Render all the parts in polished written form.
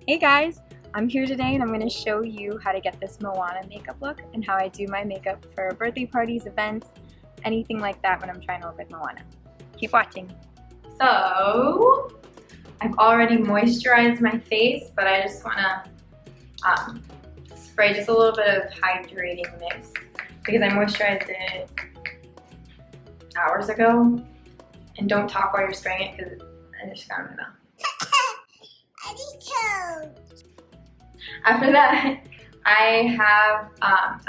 Hey guys, I'm here today and I'm going to show you how to get this Moana makeup look and how I do my makeup for birthday parties, events, anything like that when I'm trying to look like Moana. Keep watching. So, I've already moisturized my face, but I just want to spray just a little bit of hydrating mist because I moisturized it hours ago. And don't talk while you're spraying it because I just got it in my mouth. After that, I have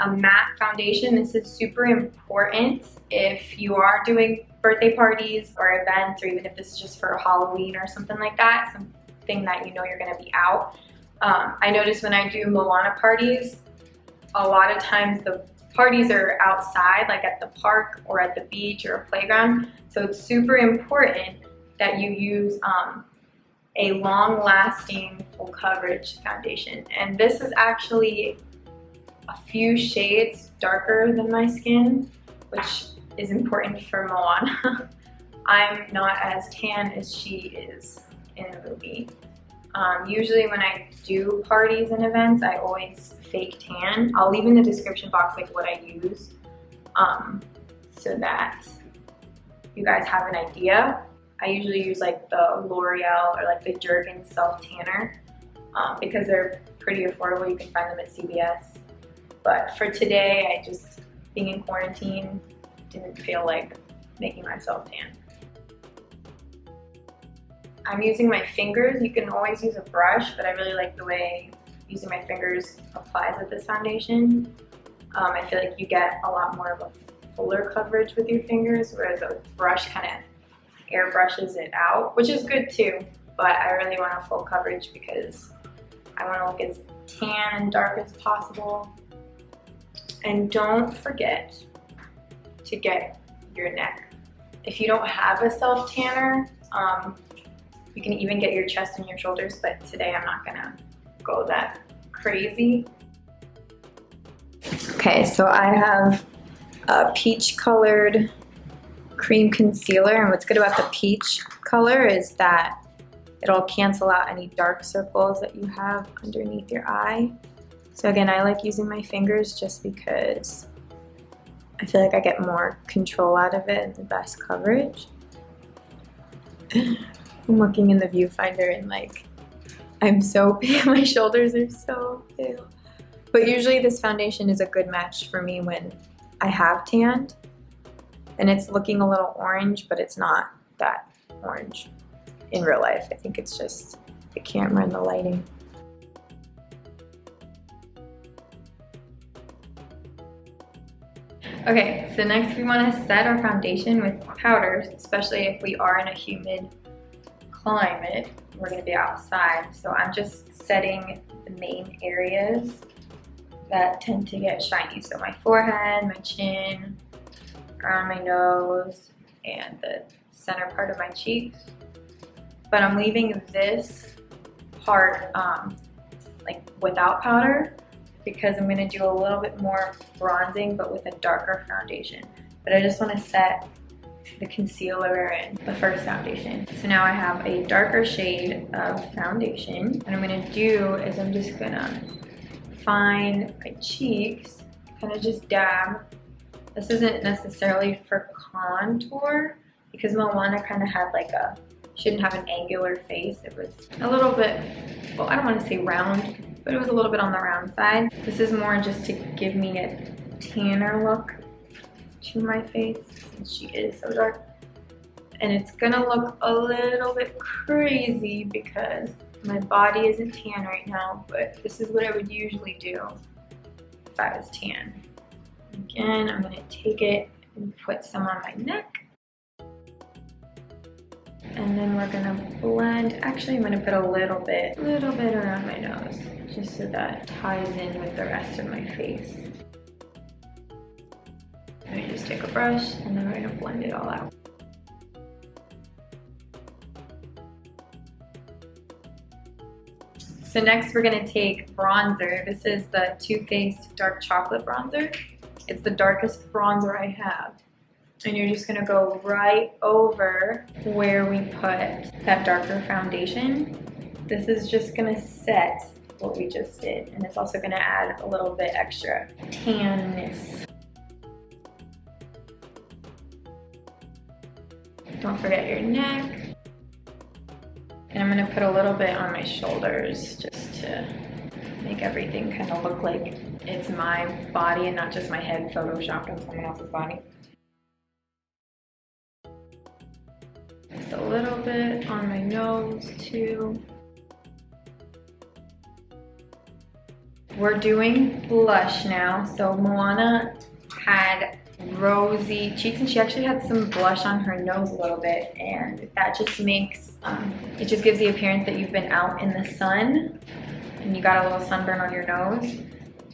a matte foundation. This is super important if you are doing birthday parties or events, or even if this is just for Halloween or something like that, something that you know you're gonna be out. I notice when I do Moana parties, a lot of times the parties are outside, like at the park or at the beach or a playground. So it's super important that you use a long-lasting full coverage foundation. And this is actually a few shades darker than my skin, which is important for Moana. I'm not as tan as she is in the movie. Usually when I do parties and events, I always fake tan. I'll leave in the description box like what I use so that you guys have an idea. I usually use like the L'Oreal or like the Jergens self tanner because they're pretty affordable. You can find them at CVS. But for today, I just, being in quarantine, didn't feel like making myself tan. I'm using my fingers. You can always use a brush, but I really like the way using my fingers applies with this foundation. I feel like you get a lot more of a fuller coverage with your fingers, whereas a brush kind of airbrushes it out, which is good too, but I really want a full coverage because I want to look as tan and dark as possible. And don't forget to get your neck. If you don't have a self tanner, you can even get your chest and your shoulders, but today I'm not gonna go that crazy. Okay, so I have a peach colored cream concealer, and what's good about the peach color is that it'll cancel out any dark circles that you have underneath your eye. So again, I like using my fingers just because I feel like I get more control out of it and the best coverage. I'm looking in the viewfinder and like, I'm so pale, my shoulders are so pale. But usually this foundation is a good match for me when I have tanned. And it's looking a little orange, but it's not that orange in real life. I think it's just the camera and the lighting. Okay, so next we want to set our foundation with powders, especially if we are in a humid climate. We're going to be outside. So I'm just setting the main areas that tend to get shiny. So my forehead, my chin, around my nose, and the center part of my cheeks. But I'm leaving this part like without powder because I'm gonna do a little bit more bronzing but with a darker foundation. But I just wanna set the concealer and the first foundation. So now I have a darker shade of foundation. What I'm gonna do is I'm just gonna find my cheeks, kind of just dab. This isn't necessarily for contour because Moana kind of had like she didn't have an angular face. It was a little bit, well, I don't want to say round, but it was a little bit on the round side. This is more just to give me a tanner look to my face since she is so dark. And it's gonna look a little bit crazy because my body isn't tan right now, but this is what I would usually do if I was tan. Again, I'm gonna take it and put some on my neck. And then we're gonna blend. Actually, I'm gonna put a little bit around my nose, just so that ties in with the rest of my face. Let me just take a brush and then we're gonna blend it all out. So next we're gonna take bronzer. This is the TooFaced Dark Chocolate Bronzer. It's the darkest bronzer I have. And you're just gonna go right over where we put that darker foundation. This is just gonna set what we just did, and it's also gonna add a little bit extra tanness. Don't forget your neck. And I'm gonna put a little bit on my shoulders just to make everything kind of look like it's my body and not just my head photoshopped on someone else's body. Just a little bit on my nose too. We're doing blush now. So Moana had rosy cheeks and she actually had some blush on her nose a little bit, and that just makes, it just gives the appearance that you've been out in the sun and you got a little sunburn on your nose.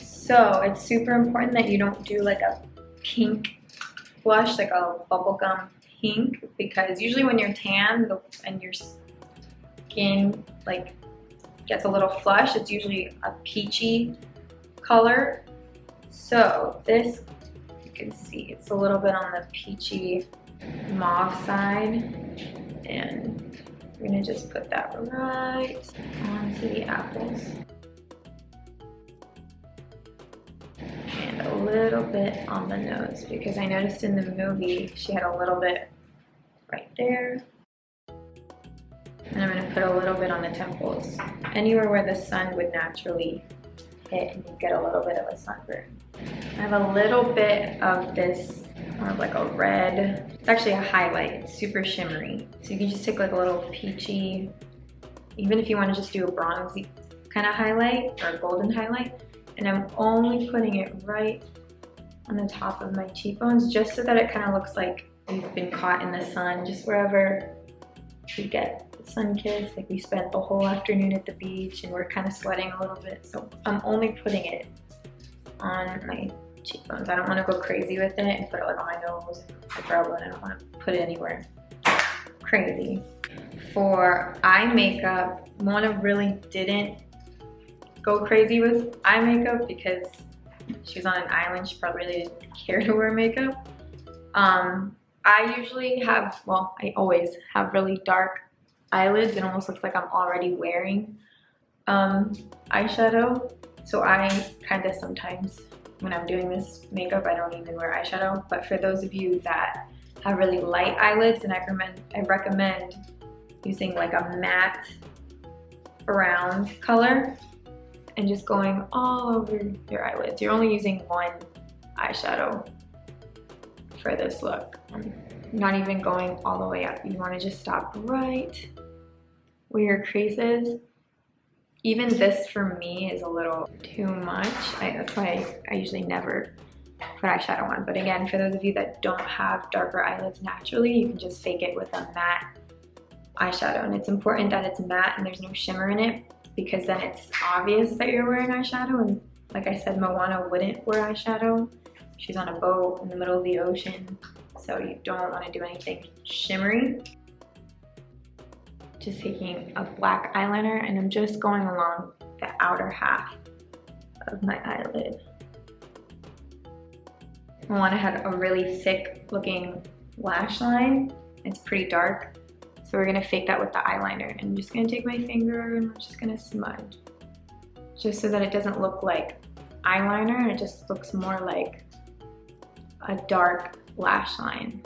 So it's super important that you don't do like a pink blush, like a bubblegum pink, because usually when you're tan and your skin like gets a little flush, it's usually a peachy color. So this, you can see it's a little bit on the peachy mauve side, and we're gonna just put that right onto the apples. And a little bit on the nose, because I noticed in the movie she had a little bit right there. And I'm gonna put a little bit on the temples, anywhere where the sun would naturally hit and you get a little bit of a sunburn. I have a little bit of this, more of like a red, it's actually a highlight, it's super shimmery. So you can just take like a little peachy, even if you wanna just do a bronzy kind of highlight or a golden highlight. And I'm only putting it right on the top of my cheekbones, just so that it kind of looks like we've been caught in the sun, just wherever we get the sun kiss. Like we spent the whole afternoon at the beach and we're kind of sweating a little bit. So I'm only putting it on my cheekbones. I don't want to go crazy with it and put it like on my nose and my brow bone. I don't want to put it anywhere crazy. For eye makeup, Moana really didn't go crazy with eye makeup because she was on an island. She probably really didn't care to wear makeup. I usually have, well, I always have really dark eyelids. It almost looks like I'm already wearing eyeshadow. So I kind of sometimes, when I'm doing this makeup, I don't even wear eyeshadow. But for those of you that have really light eyelids, and I recommend using like a matte brown color and just going all over your eyelids. You're only using one eyeshadow for this look. Not even going all the way up. You want to just stop right where your crease is. Even this for me is a little too much. That's why I usually never put eyeshadow on. But again, for those of you that don't have darker eyelids naturally, you can just fake it with a matte eyeshadow. And it's important that it's matte and there's no shimmer in it, because then it's obvious that you're wearing eyeshadow. And like I said, Moana wouldn't wear eyeshadow. She's on a boat in the middle of the ocean, so you don't want to do anything shimmery. Just taking a black eyeliner and I'm just going along the outer half of my eyelid. Moana had a really thick looking lash line. It's pretty dark, so we're gonna fake that with the eyeliner. And I'm just gonna take my finger and we're just gonna smudge, just so that it doesn't look like eyeliner. It just looks more like a dark lash line.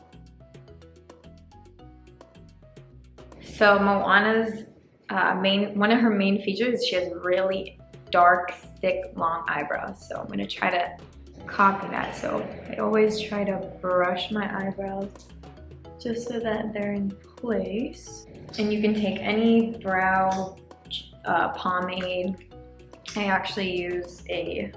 So Moana's one of her main features is she has really dark, thick, long eyebrows. So I'm gonna try to copy that. So I always try to brush my eyebrows just so that they're in place. And you can take any brow pomade. I actually use a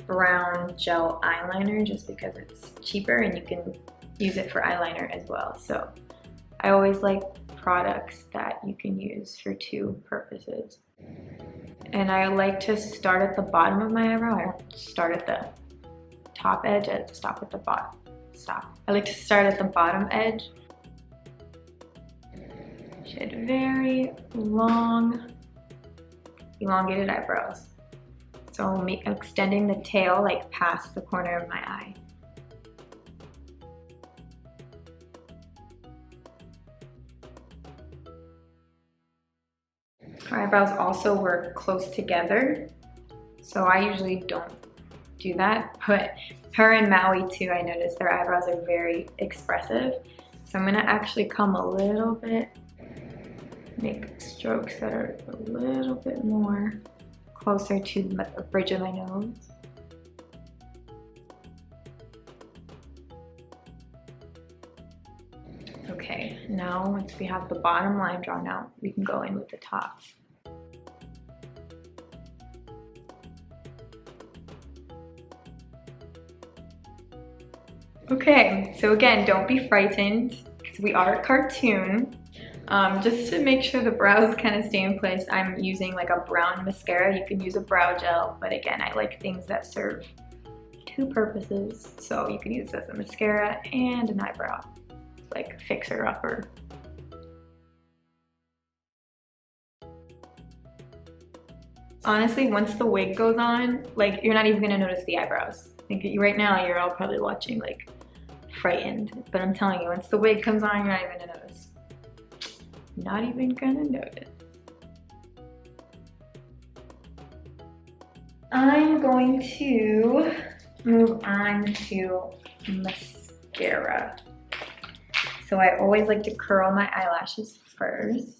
brown gel eyeliner just because it's cheaper and you can use it for eyeliner as well. So I always like products that you can use for two purposes. And I like to start at the bottom of my eyebrow. I don't start at the top edge. I like to stop at the bottom. I like to start at the bottom edge. She had very long, elongated eyebrows. So I'm extending the tail like past the corner of my eye. Her eyebrows also were close together, so I usually don't do that, but her and Maui too, I noticed their eyebrows are very expressive. So I'm gonna actually come a little bit, make strokes that are a little bit more closer to the bridge of my nose. Okay, now once we have the bottom line drawn out, we can go in with the top. Okay, so again, don't be frightened because we are a cartoon. Just to make sure the brows kind of stay in place, I'm using like a brown mascara. You can use a brow gel, but again, I like things that serve two purposes. So you can use this as a mascara and an eyebrow, like fixer-upper. Honestly, once the wig goes on, like you're not even gonna notice the eyebrows. Like right now, you're all probably watching like frightened, but I'm telling you, once the wig comes on, you're not even gonna notice. Not even gonna notice. I'm going to move on to mascara. So I always like to curl my eyelashes first.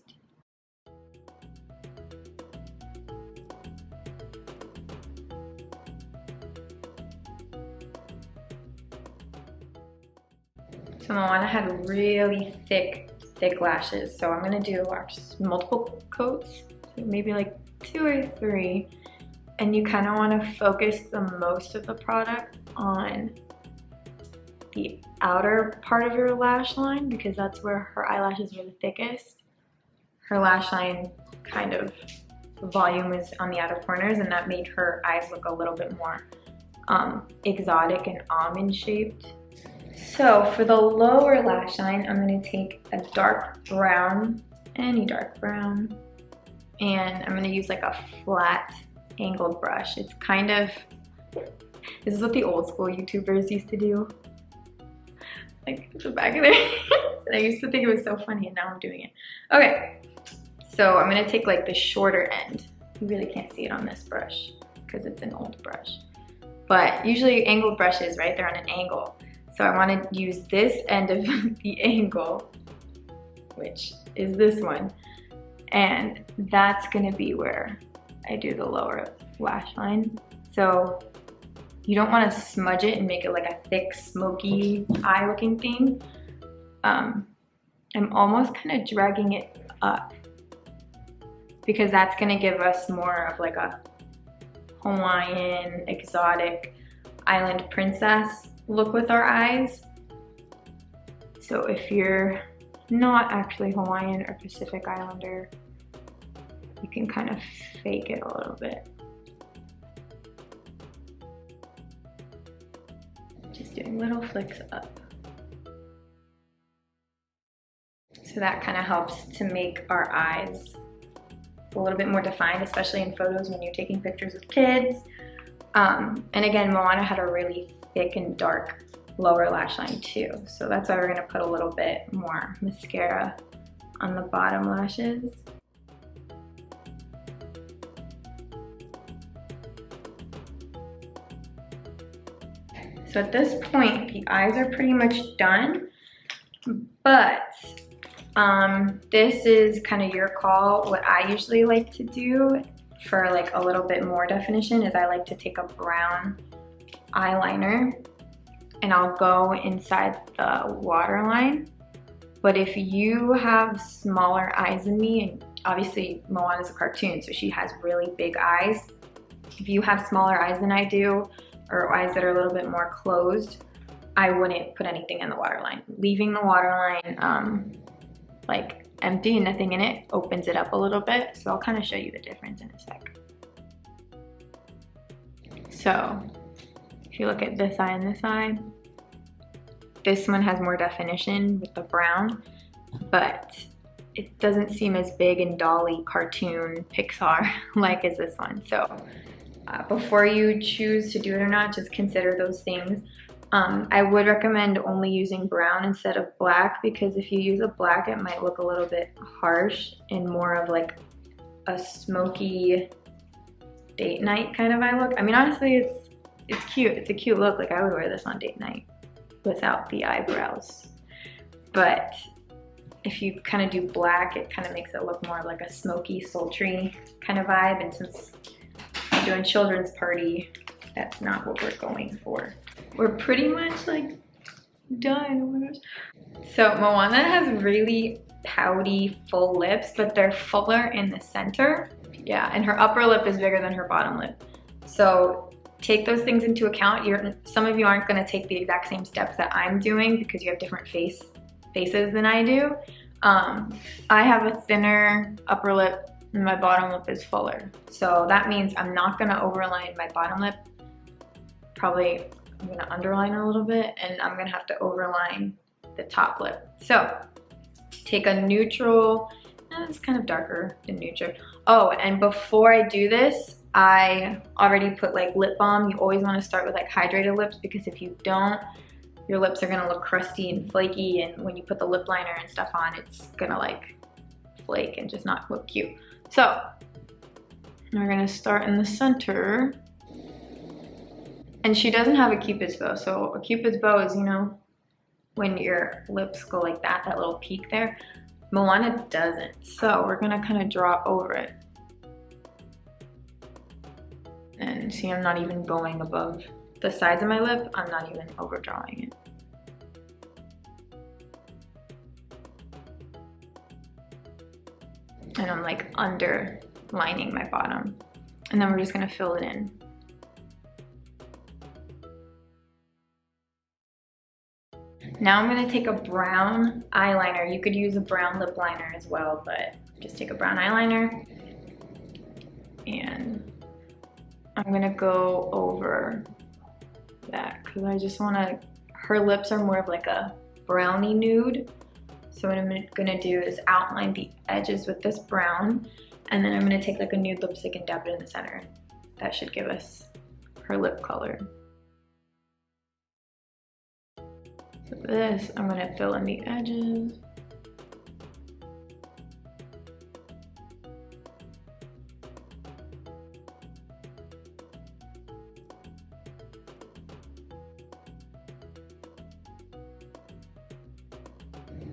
So Moana had really thick lashes, so I'm gonna do multiple coats, so maybe like 2 or 3, and you kind of want to focus the most of the product on the outer part of your lash line because that's where her eyelashes are the thickest. Her lash line kind of volume is on the outer corners, and that made her eyes look a little bit more exotic and almond shaped. So for the lower lash line, I'm going to take a dark brown, any dark brown, and I'm going to use like a flat angled brush. It's kind of, this is what the old school YouTubers used to do. Like the back of their hands. I used to think it was so funny and now I'm doing it. Okay, so I'm going to take like the shorter end. You really can't see it on this brush because it's an old brush. But usually angled brushes, right, they're on an angle. So I want to use this end of the angle, which is this one, and that's going to be where I do the lower lash line. So you don't want to smudge it and make it like a thick, smoky eye looking thing. I'm almost kind of dragging it up because that's going to give us more of like a Hawaiian, exotic, island princess look with our eyes. So if you're not actually Hawaiian or Pacific Islander, you can kind of fake it a little bit. Just doing little flicks up. So that kind of helps to make our eyes a little bit more defined, especially in photos when you're taking pictures with kids. And again, Moana had a really thick and dark lower lash line too. So that's why we're gonna put a little bit more mascara on the bottom lashes. So at this point, the eyes are pretty much done, but this is kind of your call. What I usually like to do for like a little bit more definition is I like to take a brown eyeliner and I'll go inside the waterline. But if you have smaller eyes than me, and obviously Moana's a cartoon, so she has really big eyes. If you have smaller eyes than I do, or eyes that are a little bit more closed, I wouldn't put anything in the waterline. Leaving the waterline like empty and nothing in it opens it up a little bit. So I'll kind of show you the difference in a sec. So if you look at this eye and this eye, this one has more definition with the brown, but it doesn't seem as big and dolly cartoon Pixar like as this one. So before you choose to do it or not, just consider those things. I would recommend only using brown instead of black, because if you use a black, it might look a little bit harsh and more of like a smoky date night kind of eye look. I mean, honestly, it's cute. It's a cute look. Like, I would wear this on date night without the eyebrows. But if you kind of do black, it kind of makes it look more like a smoky, sultry kind of vibe. And since I'm doing children's party, that's not what we're going for. We're pretty much like done. Oh my gosh. So Moana has really pouty, full lips, but they're fuller in the center. Yeah, and her upper lip is bigger than her bottom lip. So take those things into account. Some of you aren't gonna take the exact same steps that I'm doing because you have different faces than I do. I have a thinner upper lip and my bottom lip is fuller. So that means I'm not gonna overline my bottom lip. Probably I'm gonna underline a little bit and I'm gonna have to overline the top lip. So take a neutral, it's kind of darker than neutral. Oh, and before I do this, I already put like lip balm. You always wanna start with like hydrated lips because if you don't, your lips are gonna look crusty and flaky, and when you put the lip liner and stuff on, it's gonna like flake and just not look cute. So we're gonna start in the center. And she doesn't have a cupid's bow. So a cupid's bow is, you know, when your lips go like that little peak there. Moana doesn't. So we're gonna kind of draw over it. And see, I'm not even going above the sides of my lip. I'm not even overdrawing it. And I'm like underlining my bottom. And then we're just gonna fill it in. Now I'm gonna take a brown eyeliner. You could use a brown lip liner as well, but just take a brown eyeliner. And I'm gonna go over that because I just wanna, her lips are more of like a browny nude. So what I'm gonna do is outline the edges with this brown, and then I'm gonna take like a nude lipstick and dab it in the center. That should give us her lip color. So this, I'm gonna fill in the edges.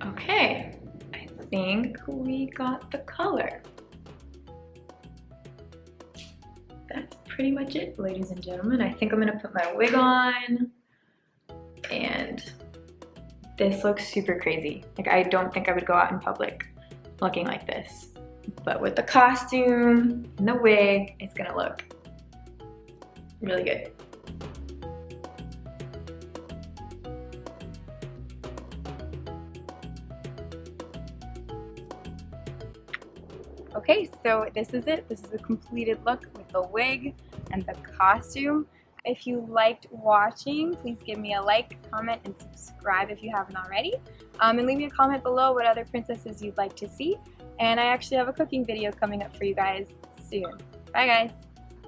Okay, I think we got the color. That's pretty much it, ladies and gentlemen. I think I'm gonna put my wig on, and this looks super crazy. Like, I don't think I would go out in public looking like this. But with the costume and the wig, it's gonna look really good. Okay, so this is it. This is a completed look with the wig and the costume. If you liked watching, please give me a like, comment, and subscribe if you haven't already. And leave me a comment below what other princesses you'd like to see. And I actually have a cooking video coming up for you guys soon. Bye guys!